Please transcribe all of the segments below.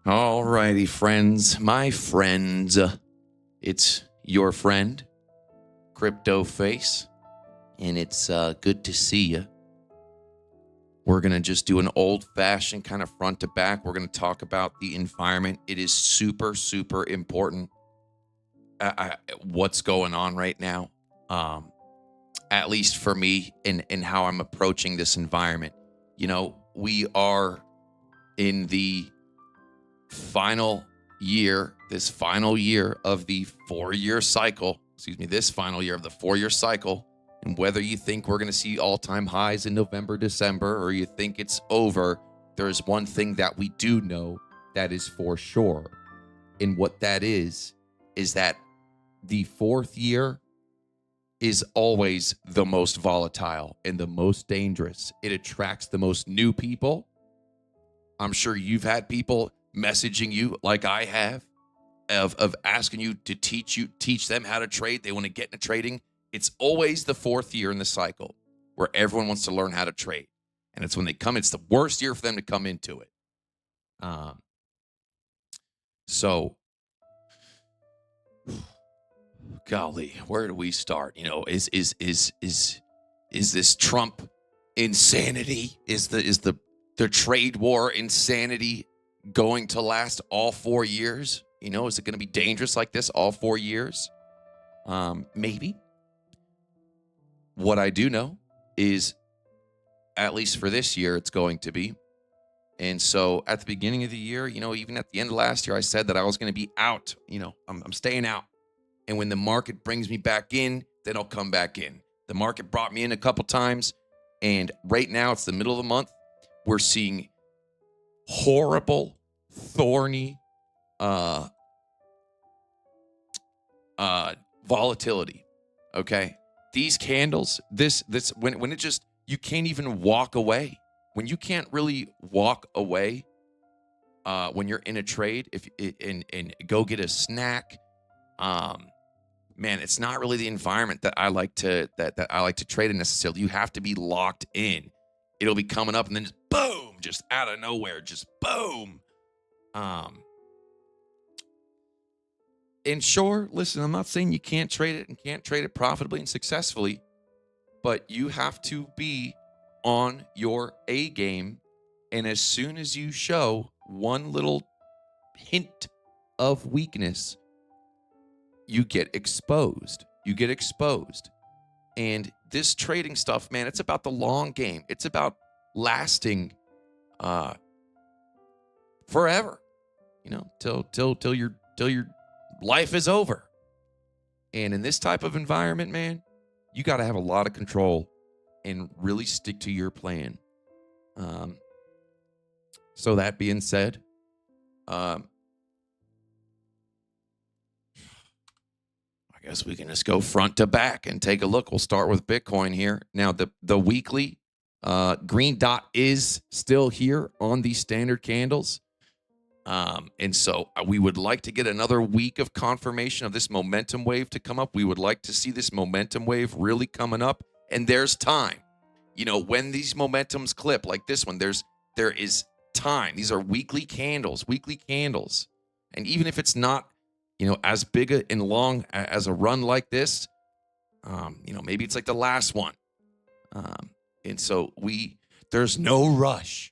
All righty, friends, my friends, it's your friend, CryptoFace, and it's good to see you. We're going to just do an old-fashioned kind of front to back. We're going to talk about the environment. It is super, super important what's going on right now, at least for me and how I'm approaching this environment. You know, we are in the final year of the 4-year cycle, this final year of the 4-year cycle. And whether you think we're going to see all-time highs in November, December, or you think it's over, there's one thing that we do know that is for sure. And what that is that the 4th year is always the most volatile and the most dangerous. It attracts the most new people. I'm sure you've had people messaging you like I have of asking you to teach them how to trade. They want to get into trading. It's always the 4th year in the cycle where everyone wants to learn how to trade. And it's when they come, it's the worst year for them to come into it. So golly, where do we start? You know, is this Trump insanity? Is the trade war insanity going to last all 4 years? You know, is it going to be dangerous like this all 4 years? Maybe. What I do know is, at least for this year, it's going to be. And so at the beginning of the year, you know, even at the end of last year, I said that I was going to be out. You know, I'm staying out. And when the market brings me back in, then I'll come back in. The market brought me in a couple times. And right now, it's the middle of the month. We're seeing horrible, thorny volatility. Okay. These candles, this when it just, you can't even walk away. When you can't really walk away when you're in a trade, and go get a snack, man, it's not really the environment that I like to that I like to trade in necessarily. You have to be locked in. It'll be coming up and then just boom, just out of nowhere, just boom. And sure, listen, I'm not saying you can't trade it and can't trade it profitably and successfully, but you have to be on your A game. And as soon as you show one little hint of weakness, you get exposed. And this trading stuff, man, it's about the long game. It's about lasting forever, you know, till your life is over. And in this type of environment, man, you got to have a lot of control and really stick to your plan. So that being said, I guess we can just go front to back and take a look. We'll start with Bitcoin here. Now, the weekly green dot is still here on these standard candles. And so we would like to get another week of confirmation of this momentum wave to come up. We would like to see this momentum wave really coming up. And there's time. You know, when these momentums clip like this one, there is time. These are weekly candles. And even if it's not, you know, as big and long as a run like this, you know, maybe it's like the last one. And so there's no rush.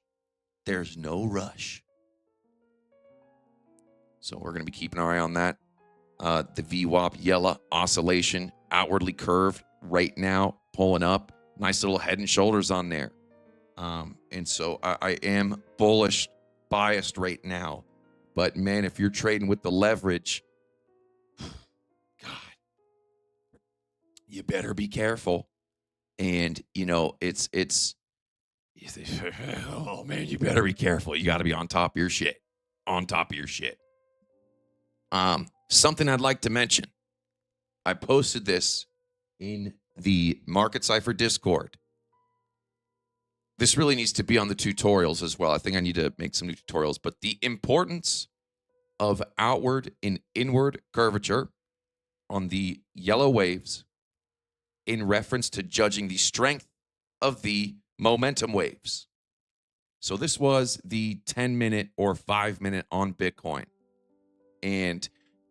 So we're going to be keeping our eye on that. The VWAP yellow oscillation, outwardly curved right now, pulling up. Nice little head and shoulders on there. And so I am bullish, biased right now. But man, if you're trading with the leverage, God, you better be careful. And, you know, it's oh man, you better be careful. You got to be on top of your shit. Something I'd like to mention. I posted this in the Market Cipher Discord. This really needs to be on the tutorials as well. I think I need to make some new tutorials, but the importance of outward and inward curvature on the yellow waves in reference to judging the strength of the momentum waves. So this was the 10-minute or 5-minute on Bitcoin. And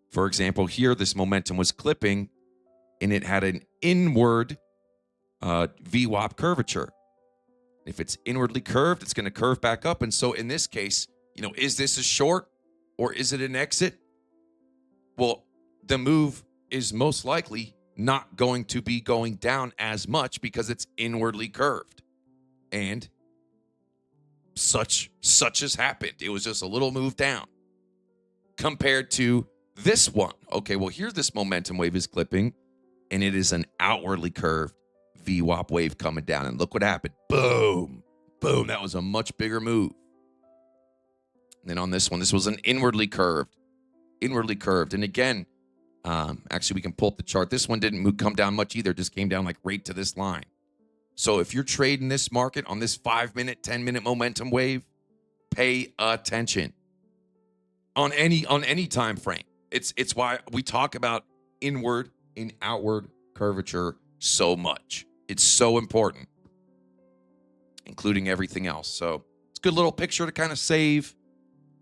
for example, here, this momentum was clipping and it had an inward VWAP curvature. If it's inwardly curved, it's going to curve back up. And so in this case, is this a short or is it an exit? Well, the move is most likely not going to be going down as much because it's inwardly curved. And such has happened. It was just a little move down compared to this one. Okay, well, here's this momentum wave is clipping, and it is an outwardly curved VWAP wave coming down. And look what happened. Boom. Boom. That was a much bigger move. And then on this one, this was an inwardly curved. And again, actually, we can pull up the chart. This one didn't come down much either. Just came down like right to this line. So if you're trading this market on this 5-minute, 10-minute momentum wave, pay attention on any time frame. It's why we talk about inward and outward curvature so much. It's so important, including everything else. So it's a good little picture to kind of save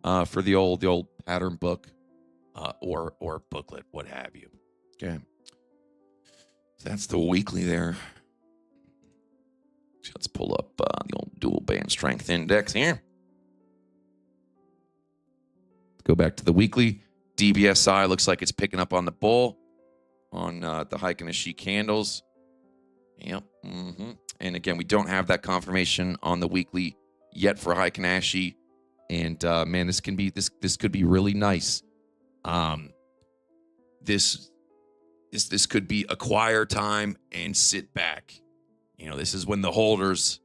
for the old pattern book or booklet, what have you. Okay, so that's the weekly there. So let's pull up the old dual band strength index here. Let's go back to the weekly. DBSI looks like it's picking up on the bull on the Heiken-Ashi candles. Yep. And again, we don't have that confirmation on the weekly yet for Heiken-Ashi. And man, this could be really nice. This could be acquire time and sit back. This is when the holders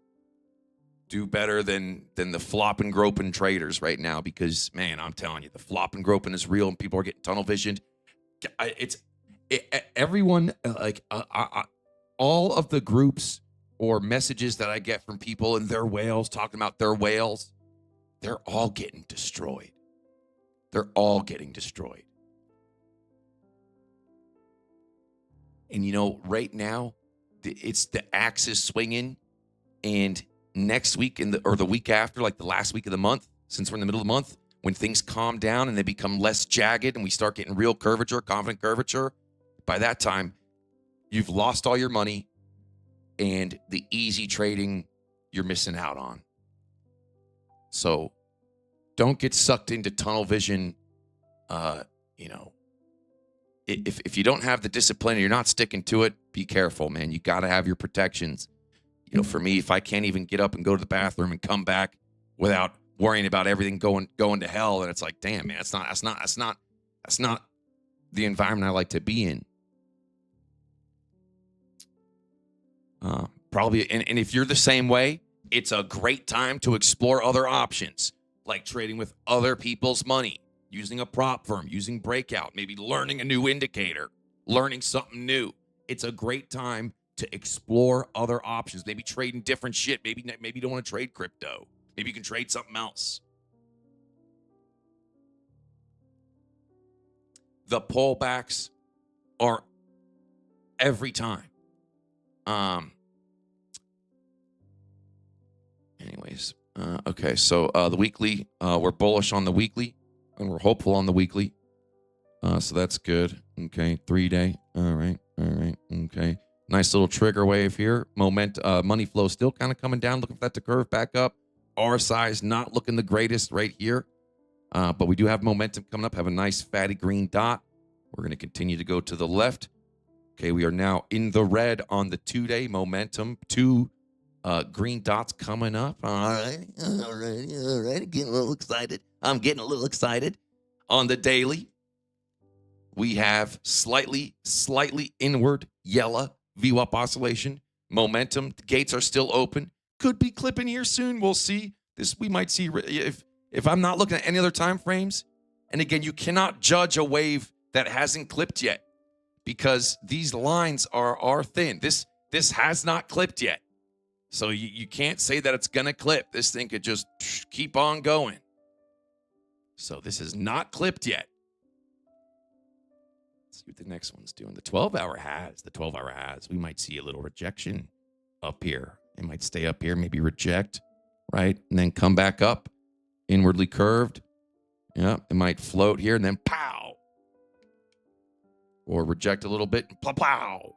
do better than the flop and groping traders right now, because man, I'm telling you, the flop and groping is real and people are getting tunnel visioned. Everyone, all of the groups or messages that I get from people and their whales talking about their whales, they're all getting destroyed. They're all getting destroyed. And right now, it's the axis swinging, and next week or the week after, like the last week of the month, since we're in the middle of the month, when things calm down and they become less jagged and we start getting real curvature, confident curvature, by that time, you've lost all your money, and the easy trading you're missing out on. So don't get sucked into tunnel vision. If you don't have the discipline and you're not sticking to it, be careful, man. You got to have your protections. For me, if I can't even get up and go to the bathroom and come back without worrying about everything going to hell, then it's like, damn, man, that's not the environment I like to be in. Probably, and if you're the same way, it's a great time to explore other options, like trading with other people's money, using a prop firm, using breakout, maybe learning a new indicator, learning something new. It's a great time to explore other options, maybe trading different shit. Maybe you don't want to trade crypto. Maybe you can trade something else. The pullbacks are every time. Okay, so the weekly, we're bullish on the weekly, and we're hopeful on the weekly. So that's good. Okay, 3-day. All right. Okay. Nice little trigger wave here. Money flow still kind of coming down. Looking for that to curve back up. RSI is not looking the greatest right here. But we do have momentum coming up. Have a nice fatty green dot. We're going to continue to go to the left. Okay, we are now in the red on the 2-day momentum. 2 green dots coming up. All right. Getting a little excited. I'm getting a little excited. On the daily, we have slightly inward yellow VWAP oscillation. Momentum. The gates are still open. Could be clipping here soon. We'll see. We might see if I'm not looking at any other time frames. And again, you cannot judge a wave that hasn't clipped yet, because these lines are thin. This has not clipped yet. So you can't say that it's going to clip. This thing could just keep on going. So this is not clipped yet. Let's see what the next one's doing. The 12-hour has. We might see a little rejection up here. It might stay up here, maybe reject. right? And then come back up, inwardly curved. Yeah, it might float here and then pow. Or reject a little bit and pow.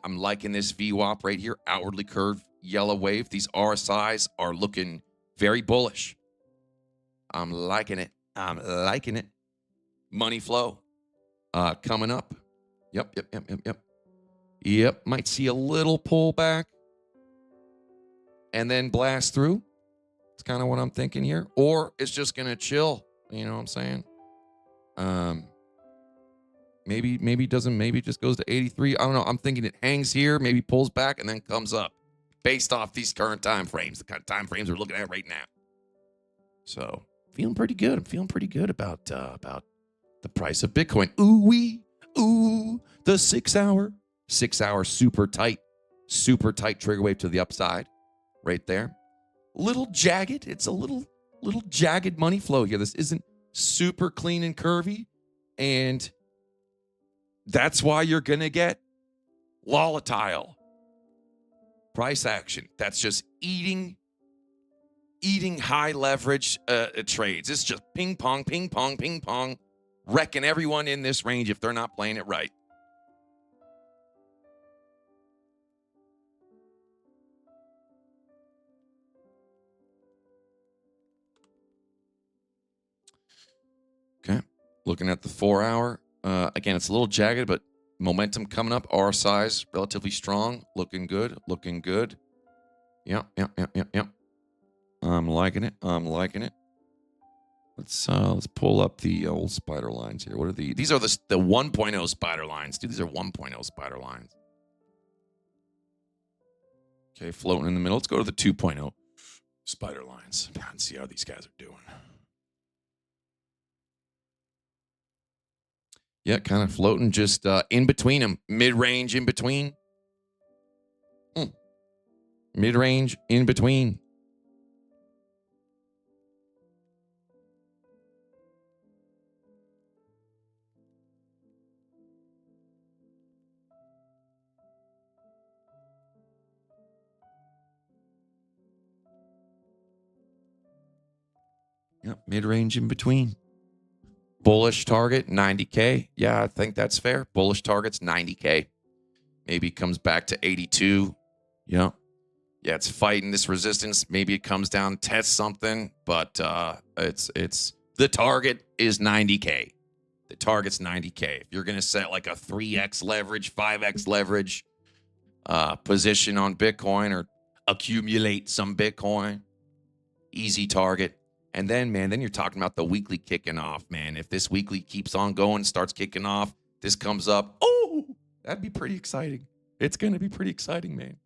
I'm liking this VWAP right here, outwardly curved yellow wave. These RSIs are looking very bullish. I'm liking it. I'm liking it. Money flow coming up. Yep, might see a little pullback and then blast through. It's kind of what I'm thinking here. Or it's just going to chill. You know what I'm saying? Maybe doesn't, maybe it just goes to 83. I don't know. I'm thinking it hangs here, maybe pulls back and then comes up based off these current time frames, the kind of time frames we're looking at right now. So feeling pretty good. I'm feeling pretty good about the price of Bitcoin. Ooh, the 6 hour super tight trigger wave to the upside right there. Little jagged. It's a little jagged money flow here. This isn't super clean and curvy. And that's why you're going to get volatile price action. That's just eating high leverage trades. It's just ping pong, wrecking everyone in this range if they're not playing it right. Okay, looking at the 4 hour. Again, it's a little jagged, but momentum coming up. RSI's relatively strong. Looking good. Yep. I'm liking it. Let's pull up the old spider lines here. What are these are the 1.0 spider lines. Dude, these are 1.0 spider lines. Okay, floating in the middle. Let's go to the 2.0 spider lines and see how these guys are doing. Yeah, kind of floating just in between them. Mid-range in between. Mid-range in between. Yep, mid-range in between. Bullish target, 90K. Yeah, I think that's fair. Bullish target's 90K. Maybe it comes back to 82. Yeah, it's fighting this resistance. Maybe it comes down, tests something, but it's the target is 90K. The target's 90K. If you're going to set like a 3x leverage, 5x leverage position on Bitcoin or accumulate some Bitcoin, easy target. And then, man, then you're talking about the weekly kicking off, man. If this weekly keeps on going, starts kicking off, this comes up. Oh, that'd be pretty exciting. It's going to be pretty exciting, man.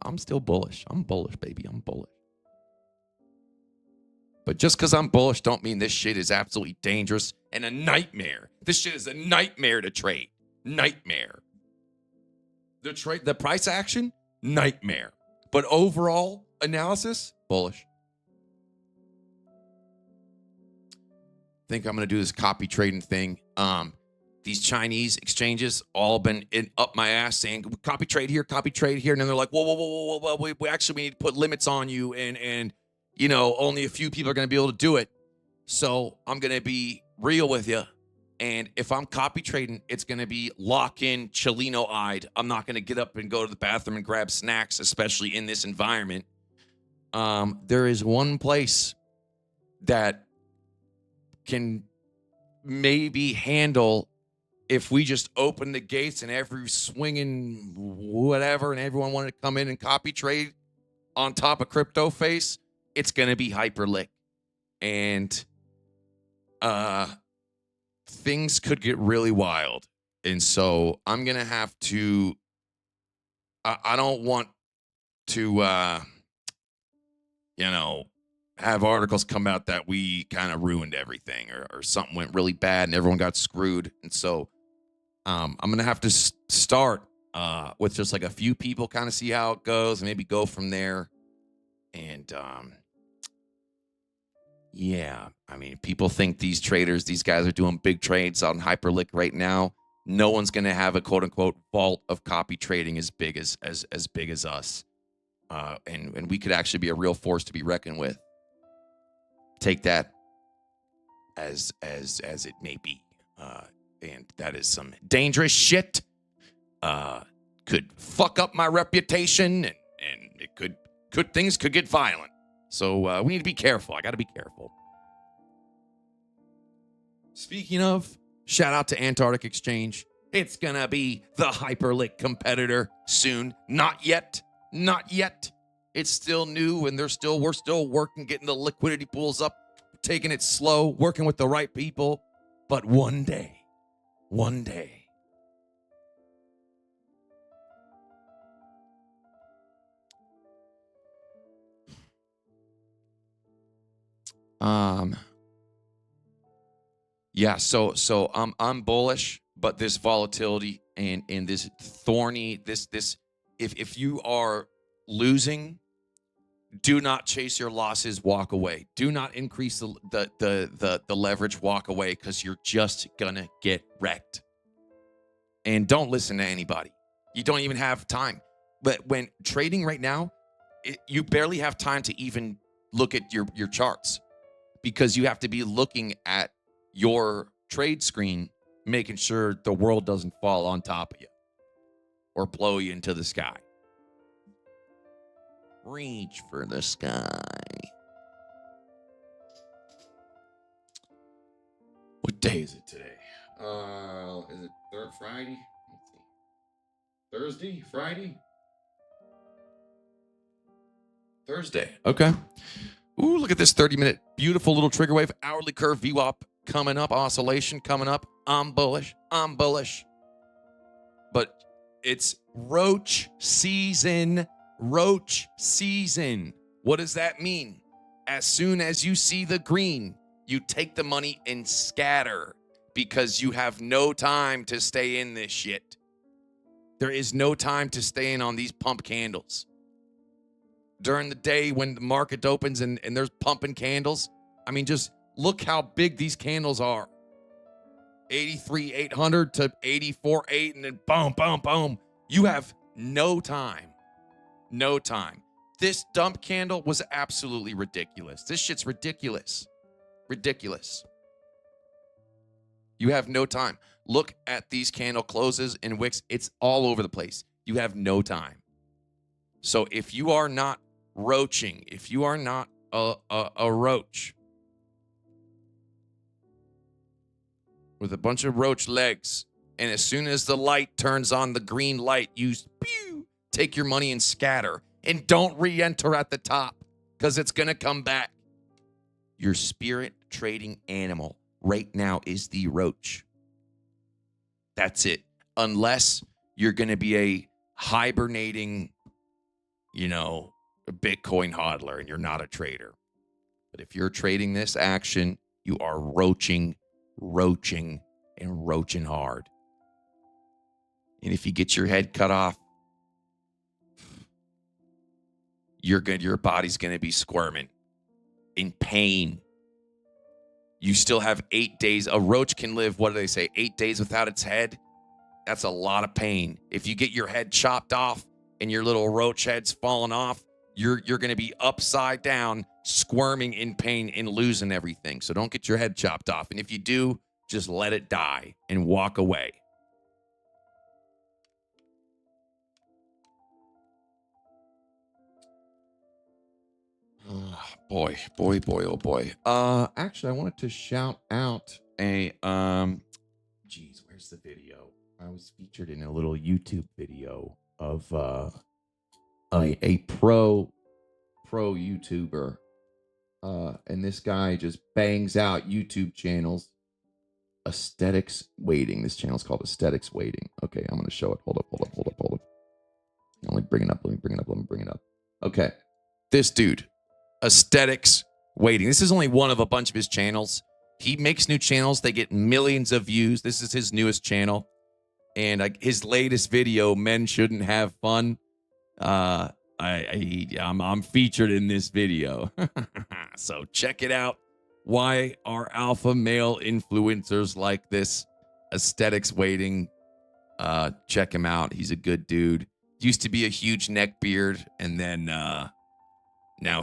I'm still bullish. I'm bullish, baby. I'm bullish. But just because I'm bullish don't mean this shit is absolutely dangerous and a nightmare. This shit is a nightmare to trade. Nightmare. The price action, nightmare. But overall analysis, bullish. Think I'm going to do this copy trading thing. These Chinese exchanges all been up my ass saying copy trade here. And then they're like, whoa. We actually need to put limits on you. And you know, only a few people are going to be able to do it. So I'm going to be real with you. And if I'm copy trading, it's going to be lock in, Chileno-eyed. I'm not going to get up and go to the bathroom and grab snacks, especially in this environment. There is one place that can maybe handle if we just open the gates and every swinging whatever and everyone wanted to come in and copy trade on top of CryptoFace, it's going to be Hyperlick. And things could get really wild. And so I'm going to have to, I don't want to, have articles come out that we kind of ruined everything or something went really bad and everyone got screwed. And so I'm going to have to start with just like a few people, kind of see how it goes and maybe go from there. And yeah, I mean, people think these guys are doing big trades on Hyperlick right now. No one's going to have a quote unquote vault of copy trading as big as big as us. and we could actually be a real force to be reckoned with. Take that as it may be, and that is some dangerous shit. Could fuck up my reputation, and it could things could get violent. So we need to be careful. I got to be careful. Speaking of, shout out to Antarctic Exchange. It's gonna be the Hyperlick competitor soon. Not yet. Not yet. It's still new, and we're still working, getting the liquidity pools up, taking it slow, working with the right people. But one day. Yeah, so I'm bullish, but this volatility and this thorny, this if you are losing, do not chase your losses, walk away. Do not increase the leverage, walk away, because you're just gonna get wrecked. And don't listen to anybody. You don't even have time. But when trading right now, you barely have time to even look at your charts, because you have to be looking at your trade screen, making sure the world doesn't fall on top of you or blow you into the sky. Reach for the sky. What day is it today? Is it Friday? Let's see. Thursday? Friday? Thursday. Okay. Ooh, look at this 30-minute beautiful little trigger wave, hourly curve VWAP coming up, oscillation coming up. I'm bullish. But it's Roach season. Roach season. What does that mean? As soon as you see the green, you take the money and scatter, because you have no time to stay in this shit. There is no time to stay in on these pump candles. During the day when the market opens and there's pumping candles, I mean, just look how big these candles are. 83,800 to 84,800, and then boom, boom, boom. You have no time. No time. This dump candle was absolutely ridiculous. This shit's ridiculous. Ridiculous. You have no time. Look at these candle closes in WEEX. It's all over the place. You have no time. So if you are not roaching, if you are not a roach with a bunch of roach legs, and as soon as the light turns on, the green light, you take your money and scatter, and don't re-enter at the top, because it's going to come back. Your spirit trading animal right now is the roach. That's it. Unless you're going to be a hibernating, a Bitcoin hodler, and you're not a trader. But if you're trading this action, you are roaching, and roaching hard. And if you get your head cut off, your body's going to be squirming in pain. You still have 8 days. A roach can live, what do they say, 8 days without its head? That's a lot of pain. If you get your head chopped off and your little roach head's falling off, you're going to be upside down, squirming in pain and losing everything. So don't get your head chopped off. And if you do, just let it die and walk away. Oh, boy, oh boy. Actually, I wanted to shout out a geez, where's the video? I was featured in a little YouTube video of a pro YouTuber. And this guy just bangs out YouTube channels. Aesthetics Waiting. This channel is called Aesthetics Waiting. Okay, I'm gonna show it. Hold up. Let me bring it up. Okay. This dude. Aesthetics Waiting. This is only one of a bunch of his channels. He makes new channels. They get millions of views. This is his newest channel. And his latest video, Men Shouldn't Have Fun. I'm featured in this video. So check it out. Why are alpha male influencers like this? Aesthetics Waiting. Check him out. He's a good dude. Used to be a huge neck beard, and then now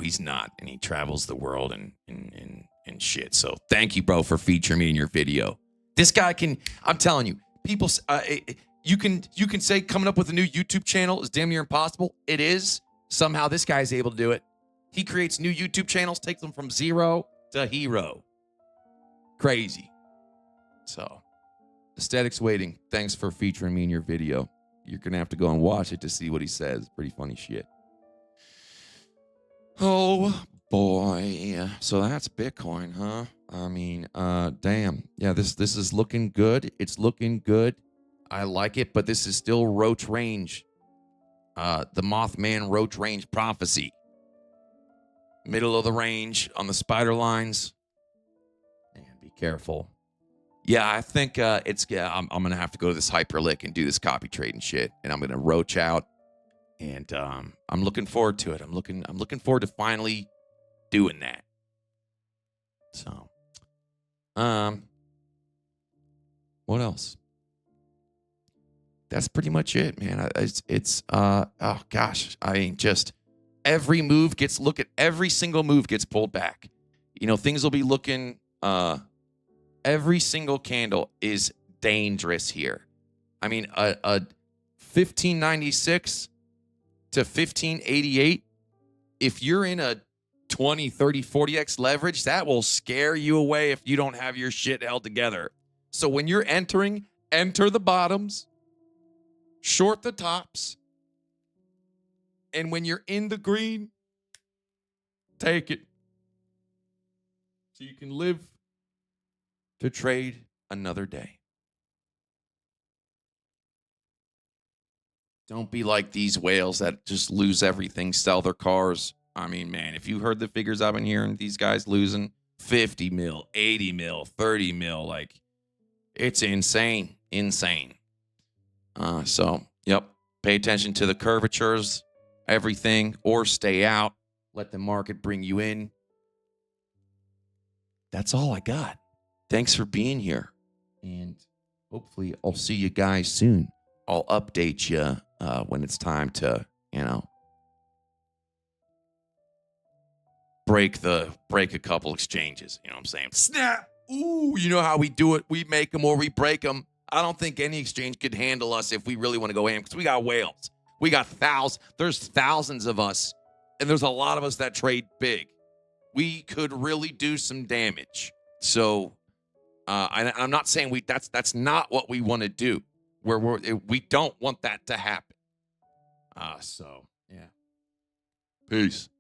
he's not, and he travels the world and shit. So thank you, bro, for featuring me in your video. This guy can, I'm telling you, people, you can say coming up with a new YouTube channel is damn near impossible. It is. Somehow this guy's able to do it. He creates new YouTube channels, takes them from zero to hero. Crazy. So, Aesthetics Waiting, thanks for featuring me in your video. You're going to have to go and watch it to see what he says. Pretty funny shit. Oh, boy. So that's Bitcoin, huh? I mean, damn. Yeah, this is looking good. It's looking good. I like it, but this is still Roach range. The Mothman Roach range prophecy. Middle of the range on the spider lines. Man, be careful. Yeah, I think I'm gonna have to go to this hyperlick and do this copy trade and shit, and I'm gonna roach out, and I'm looking forward to it. I'm looking forward to finally doing that. So, what else? That's pretty much it, man. Oh gosh, I mean, just every move gets every single move gets pulled back. You know, things will be looking. Every single candle is dangerous here. I mean, a 1596 to 1588. If you're in a 20, 30, 40x leverage, that will scare you away if you don't have your shit held together. So when you're entering, enter the bottoms, short the tops, and when you're in the green, take it. So you can live to trade another day. Don't be like these whales that just lose everything, sell their cars. I mean, man, if you heard the figures I've been hearing, these guys losing 50 mil, 80 mil, 30 mil, like it's insane, insane. So, yep, pay attention to the curvatures, everything, or stay out. Let the market bring you in. That's all I got. Thanks for being here. And hopefully I'll see you guys soon. I'll update you when it's time to, break a couple exchanges. You know what I'm saying? Snap. Ooh, you know how we do it. We make them or we break them. I don't think any exchange could handle us if we really want to go in, because we got whales. We got there's thousands of us, and there's a lot of us that trade big. We could really do some damage. So I'm not saying that's not what we want to do. We don't want that to happen. So yeah. Peace.